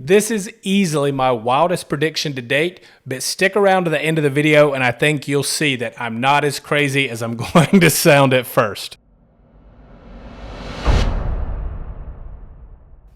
This is easily my wildest prediction to date, but stick around to the end of the video and I think you'll see that I'm not as crazy as I'm going to sound at first.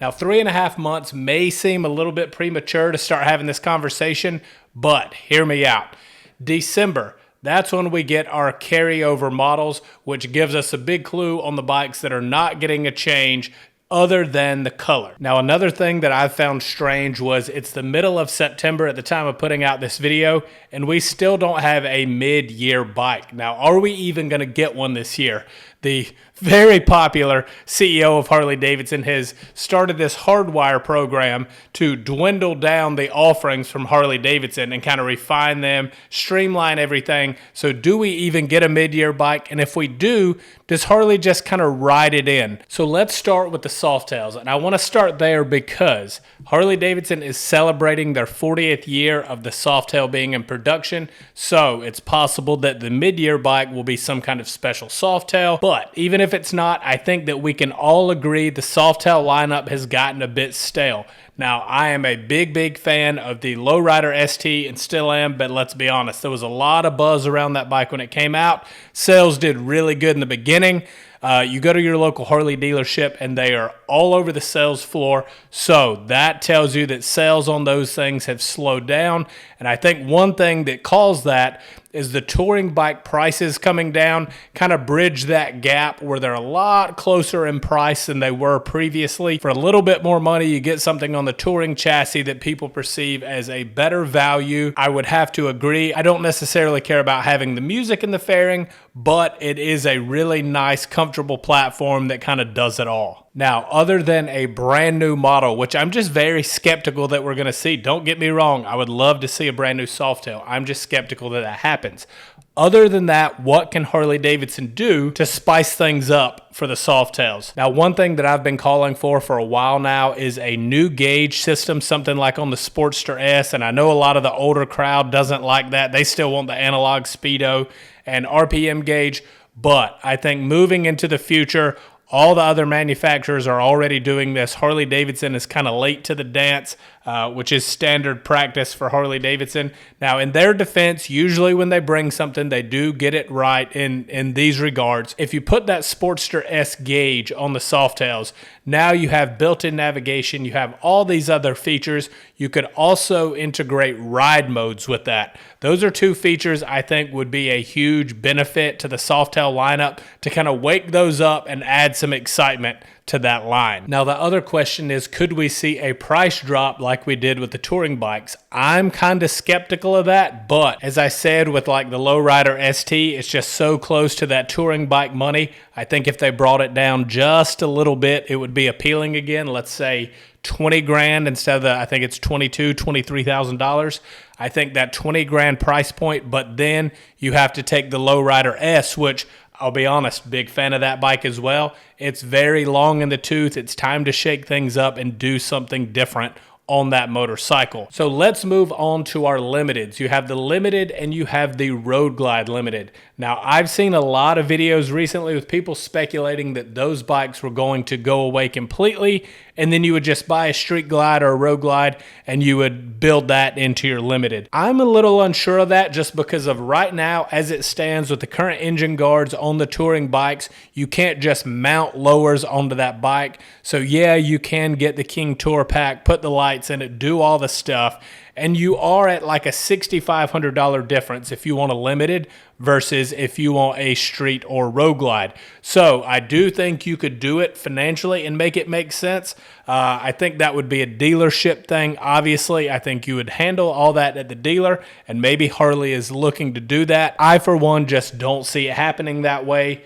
Now, 3.5 months may seem a little bit premature to start having this conversation, but hear me out. December, that's when we get our carryover models, which gives us a big clue on the bikes that are not getting a change other than the color. Now, another thing that I found strange was it's the middle of September at the time of putting out this video, and we still don't have a mid-year bike. Now, are we even going to get one this year? The very popular CEO of Harley Davidson has started this hardwire program to dwindle down the offerings from Harley Davidson and kind of refine them, streamline everything. So do we even get a mid-year bike? And if we do, does Harley just kind of ride it in? So let's start with the Softails. And I want to start there because Harley Davidson is celebrating their 40th year of the Softail being in production. So it's possible that the mid-year bike will be some kind of special Softail. But even if it's not, I think that we can all agree the Softail lineup has gotten a bit stale. Now, I am a big fan of the Lowrider ST and still am, but let's be honest, there was a lot of buzz around that bike when it came out. Sales did really good in the beginning. You go to your local Harley dealership and they are all over the sales floor. So that tells you that sales on those things have slowed down. And I think one thing that caused that is the touring bike prices coming down, kind of bridge that gap where they're a lot closer in price than they were previously. For a little bit more money, you get something on the touring chassis that people perceive as a better value. I would have to agree. I don't necessarily care about having the music in the fairing, but it is a really nice, comfortable platform that kind of does it all. Now, other than a brand new model, which I'm just very skeptical that we're going to see. Don't get me wrong. I would love to see a brand new Softail. I'm just skeptical that that happens. Other than that, what can Harley Davidson do to spice things up for the Softails? Now, one thing that I've been calling for a while now is a new gauge system, something like on the Sportster S, and I know a lot of the older crowd doesn't like that. They still want the analog speedo and RPM gauge, but I think moving into the future, all the other manufacturers are already doing this. Harley Davidson is kind of late to the dance, which is standard practice for Harley Davidson. Now, in their defense, usually when they bring something, they do get it right in these regards. If you put that Sportster S gauge on the Softails, now you have built-in navigation, you have all these other features. You could also integrate ride modes with that. Those are two features I think would be a huge benefit to the Softail lineup to kind of wake those up and add some excitement to that line. Now, the other question is, could we see a price drop like we did with the touring bikes? I'm kind of skeptical of that, but as I said with like the Lowrider ST, it's just so close to that touring bike money. I think if they brought it down just a little bit, it would be appealing again. Let's say 20 grand instead of the, I think it's $23,000. I think that 20 grand price point, but then you have to take the Lowrider S, which I'll be honest, big fan of that bike as well. It's very long in the tooth. It's time to shake things up and do something different on that motorcycle. So let's move on to our limiteds. You have the limited and you have the Road Glide limited. Now, I've seen a lot of videos recently with people speculating that those bikes were going to go away completely, and then you would just buy a Street Glide or a Road Glide and you would build that into your limited. I'm a little unsure of that just because of right now, as it stands with the current engine guards on the touring bikes, you can't just mount lowers onto that bike. So yeah, you can get the King Tour Pack, put the lights in it, do all the stuff, and you are at like a $6,500 difference if you want a limited versus if you want a street or Road Glide. So I do think you could do it financially and make it make sense. I think that would be a dealership thing. Obviously, I think you would handle all that at the dealer, and maybe Harley is looking to do that. I, for one, just don't see it happening that way.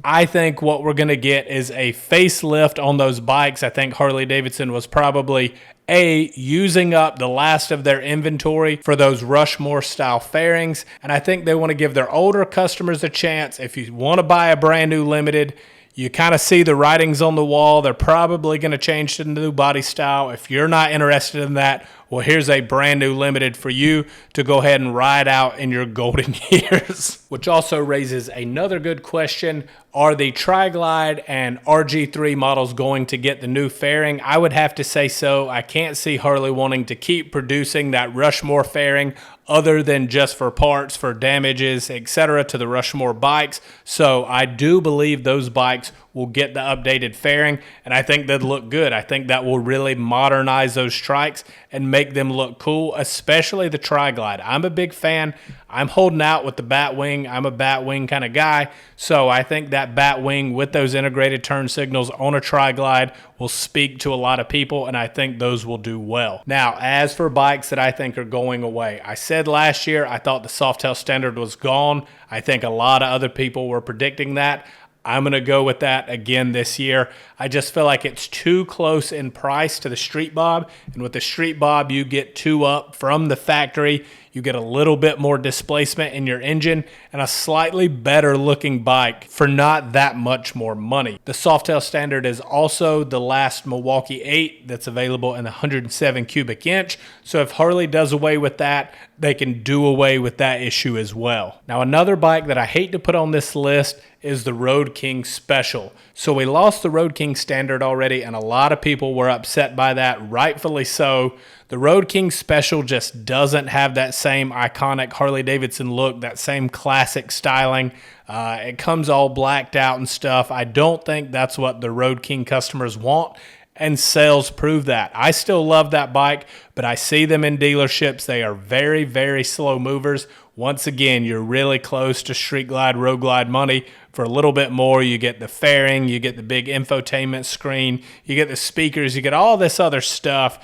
I think what we're going to get is a facelift on those bikes. I think Harley Davidson was probably using up the last of their inventory for those Rushmore style fairings, and I think they want to give their older customers a chance. If you want to buy a brand new limited, You kind of see the writings on the wall. They're probably going to change to the new body style. If you're not interested in that, well, here's a brand new limited for you to go ahead and ride out in your golden years. Which also raises another good question. Are the Tri-Glide and RG3 models going to get the new fairing? I would have to say so. I can't see Harley wanting to keep producing that Rushmore fairing other than just for parts, for damages, etc. to the Rushmore bikes. So I do believe those bikes will get the updated fairing, and I think they'd look good. I think that will really modernize those trikes and make them look cool, especially the Tri-Glide. I'm a big fan. I'm holding out with the Batwing. I'm a Batwing kind of guy, so I think that Batwing with those integrated turn signals on a Tri-Glide will speak to a lot of people, and I think those will do well. Now, as for bikes that I think are going away, I said last year I thought the Softail Standard was gone. I think a lot of other people were predicting that. I'm going to go with that again this year. I just feel like it's too close in price to the Street Bob. And with the Street Bob, you get 2 up from the factory. You get a little bit more displacement in your engine and a slightly better looking bike for not that much more money. The Softail Standard is also the last Milwaukee 8 that's available in the 107 cubic inch. So if Harley does away with that, they can do away with that issue as well. Now, another bike that I hate to put on this list is the Road King Special. So we lost the Road King Standard already, and a lot of people were upset by that, rightfully so. The Road King Special just doesn't have that same iconic Harley Davidson look, that same classic styling. It comes all blacked out and stuff. I don't think that's what the Road King customers want, and sales prove that. I still love that bike, but I see them in dealerships. They are very, very slow movers. Once again, you're really close to Street Glide, Road Glide money. For a little bit more, you get the fairing, you get the big infotainment screen, you get the speakers, you get all this other stuff,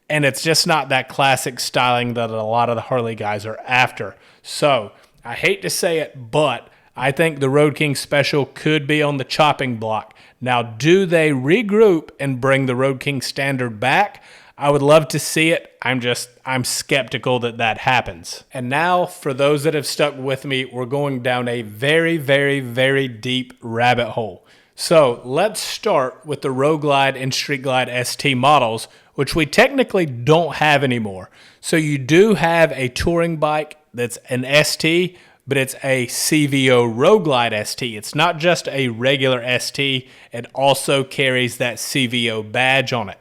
and it's just not that classic styling that a lot of the Harley guys are after. So, I hate to say it, but I think the Road King Special could be on the chopping block. Now, do they regroup and bring the Road King Standard back? I would love to see it. I'm skeptical that that happens. And now, for those that have stuck with me, we're going down a very, very, very deep rabbit hole. So let's start with the Road Glide and Street Glide ST models, which we technically don't have anymore. So you do have a touring bike that's an ST, but it's a CVO Road Glide ST. It's not just a regular ST. It also carries that CVO badge on it.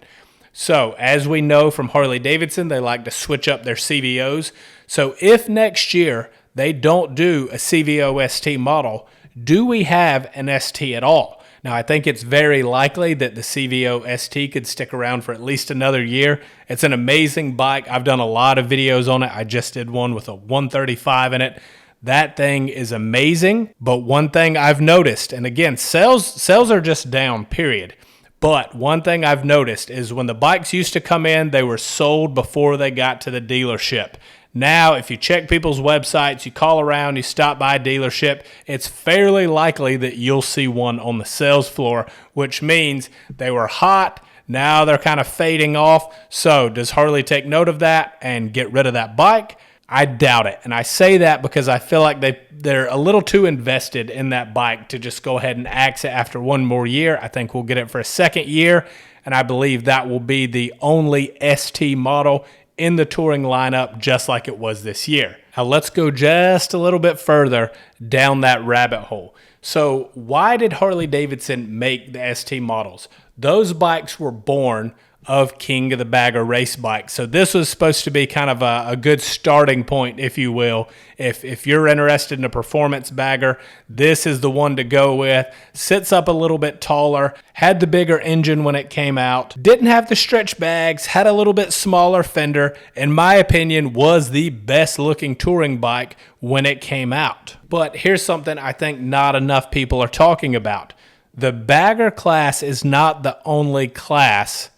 So, as we know from Harley Davidson, they like to switch up their CVOs. So, if next year they don't do a CVO ST model, do we have an ST at all? Now, I think it's very likely that the CVO ST could stick around for at least another year. It's an amazing bike. I've done a lot of videos on it. I just did one with a 135 in it. That thing is amazing. But one thing I've noticed, and again, sales are just down, period. But one thing I've noticed is when the bikes used to come in, they were sold before they got to the dealership. Now, if you check people's websites, you call around, you stop by a dealership, it's fairly likely that you'll see one on the sales floor, which means they were hot. Now they're kind of fading off. So does Harley take note of that and get rid of that bike? I doubt it. And I say that because I feel like they're a little too invested in that bike to just go ahead and axe it after one more year. I think we'll get it for a second year, and I believe that will be the only ST model in the touring lineup, just like it was this year. Now let's go just a little bit further down that rabbit hole. So why did Harley Davidson make the ST models? Those bikes were born of King of the Bagger race bikes. So this was supposed to be kind of a good starting point, if you will. If you're interested in a performance bagger, this is the one to go with. Sits up a little bit taller, had the bigger engine when it came out, didn't have the stretch bags, had a little bit smaller fender. In my opinion, was the best looking touring bike when it came out. But here's something I think not enough people are talking about. The bagger class is not the only class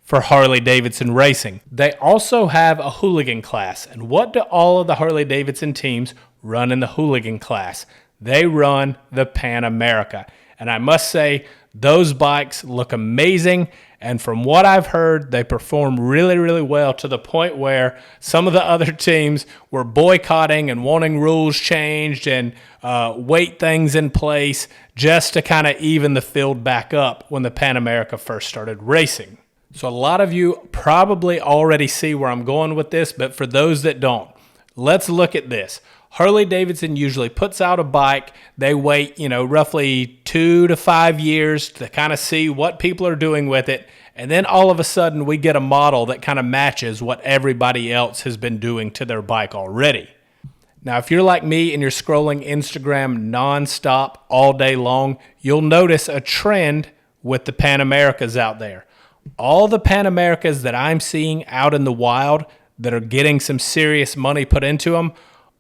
for Harley Davidson racing. They also have a hooligan class. And what do all of the Harley Davidson teams run in the hooligan class? They run the Pan America. And I must say, those bikes look amazing. And from what I've heard, they perform really, really well, to the point where some of the other teams were boycotting and wanting rules changed and weight things in place just to kind of even the field back up when the Pan America first started racing. So a lot of you probably already see where I'm going with this, but for those that don't, let's look at this. Harley Davidson usually puts out a bike. They wait, roughly 2 to 5 years to kind of see what people are doing with it. And then all of a sudden we get a model that kind of matches what everybody else has been doing to their bike already. Now, if you're like me and you're scrolling Instagram nonstop all day long, you'll notice a trend with the Pan Americas out there. All the Pan Americas that I'm seeing out in the wild that are getting some serious money put into them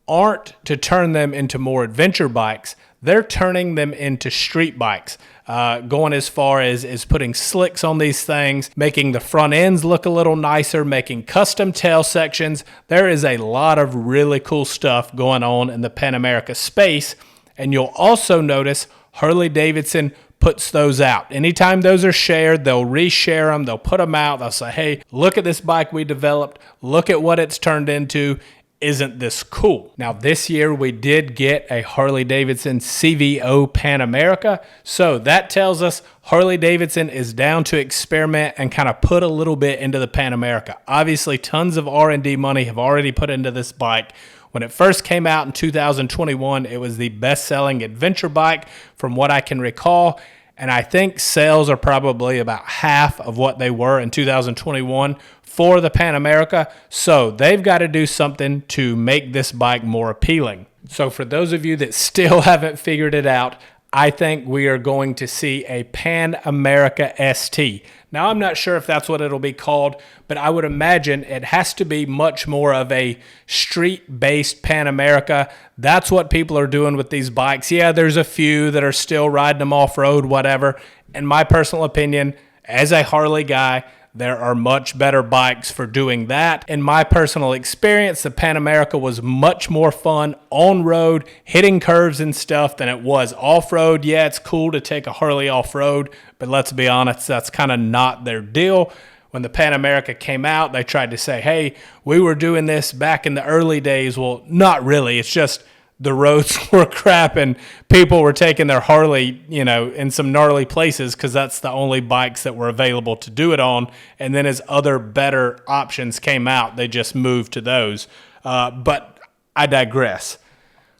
aren't to turn them into more adventure bikes. They're turning them into street bikes, going as far as putting slicks on these things, making the front ends look a little nicer, making custom tail sections. There is a lot of really cool stuff going on in the Pan America space, and you'll also notice Harley Davidson puts those out. Anytime those are shared, they'll reshare them, they'll put them out, they'll say, hey, look at this bike we developed, look at what it's turned into. Isn't this cool? Now, this year we did get a Harley Davidson CVO Pan America, so that tells us Harley Davidson is down to experiment and kind of put a little bit into the Pan America. Obviously, tons of R&D money have already put into this bike. When it first came out in 2021, it was the best-selling adventure bike from what I can recall, and I think sales are probably about half of what they were in 2021 for the Pan America, so they've got to do something to make this bike more appealing. So for those of you that still haven't figured it out, I think we are going to see a Pan America ST. Now, I'm not sure if that's what it'll be called, but I would imagine it has to be much more of a street-based Pan America. That's what people are doing with these bikes. Yeah, there's a few that are still riding them off-road, whatever. In my personal opinion, as a Harley guy, there are much better bikes for doing that. In my personal experience, the Pan America was much more fun on-road, hitting curves and stuff than it was off-road. Yeah, it's cool to take a Harley off-road, but let's be honest, that's kind of not their deal. When the Pan America came out, they tried to say, hey, we were doing this back in the early days. Well, not really. It's just the roads were crap and people were taking their Harley, in some gnarly places because that's the only bikes that were available to do it on. And then as other better options came out, they just moved to those. But I digress.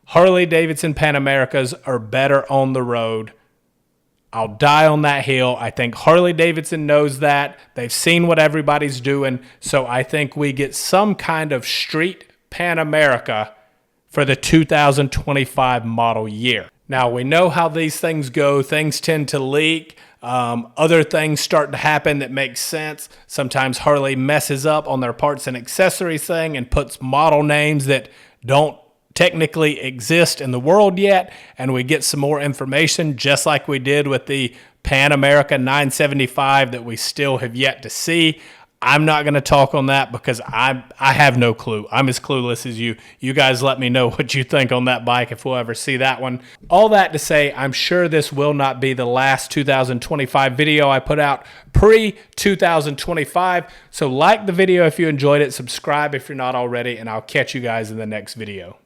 Harley Davidson Pan Americas are better on the road. I'll die on that hill. I think Harley Davidson knows that. They've seen what everybody's doing. So I think we get some kind of street Pan America for the 2025 model year. Now, we know how these things go. Things tend to leak. Other things start to happen that make sense. Sometimes Harley messes up on their parts and accessories thing and puts model names that don't technically exist in the world yet, and we get some more information, just like we did with the Pan America 975 that we still have yet to see. I'm not going to talk on that because I have no clue. I'm as clueless as you. You guys let me know what you think on that bike if we'll ever see that one. All that to say, I'm sure this will not be the last 2025 video I put out pre-2025. So like the video if you enjoyed it, subscribe if you're not already, and I'll catch you guys in the next video.